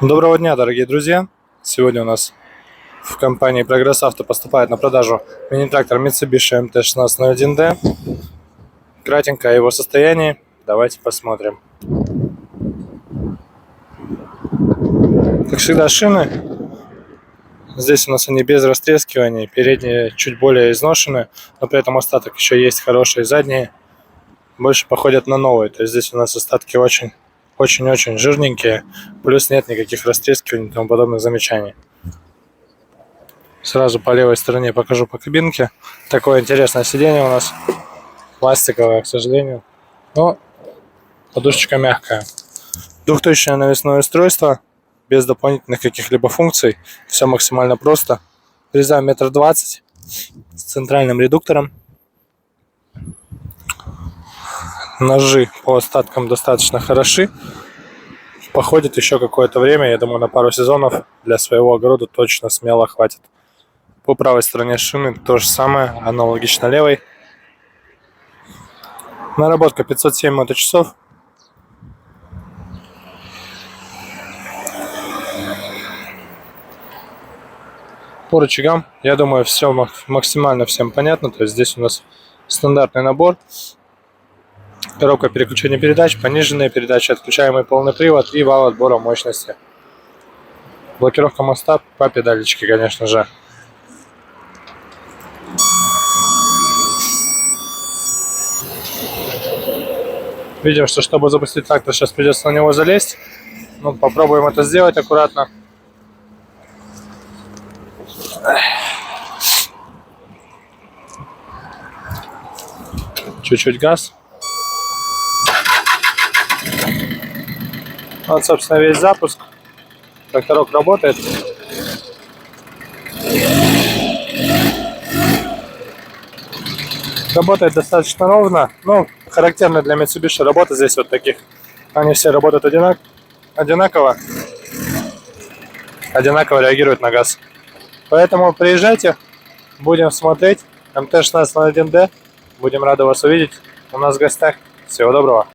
Доброго дня, дорогие друзья! Сегодня у нас в компании Progress Auto поступает на продажу мини-трактор Mitsubishi MT-1601D. Кратенько о его состоянии. Давайте посмотрим. Как всегда, шины. Здесь у нас они без растрескивания. Передние чуть более изношены, но при этом остаток еще есть хорошие. Задние больше походят на новые. То есть здесь у нас остатки очень-очень жирненькие, плюс нет никаких растрескиваний и тому подобных замечаний. Сразу по левой стороне покажу по кабинке. Такое интересное сиденье у нас, пластиковое, к сожалению, но подушечка мягкая. 2000 навесное устройство, без дополнительных каких-либо функций, все максимально просто. Врезаем 1,20 м с центральным редуктором. Ножи по остаткам достаточно хороши. Походит еще какое-то время, я думаю, на пару сезонов для своего огорода точно смело хватит. По правой стороне шины то же самое, аналогично левой. Наработка 507 моточасов. По рычагам, я думаю, все максимально всем понятно. То есть здесь у нас стандартный набор. Коробка переключения передач, пониженные передачи, отключаемый полный привод и вал отбора мощности. Блокировка моста по педалечке, конечно же. Видим, что чтобы запустить трактор, сейчас придется на него залезть. Ну, попробуем это сделать аккуратно. Чуть-чуть газ. Вот, собственно, весь запуск. Тракторок работает. Работает достаточно ровно. Ну, характерно для Mitsubishi работа здесь вот таких. Они все работают одинаково реагируют на газ. Поэтому приезжайте, будем смотреть. МТ-1601D. Будем рады вас увидеть у нас в гостях. Всего доброго.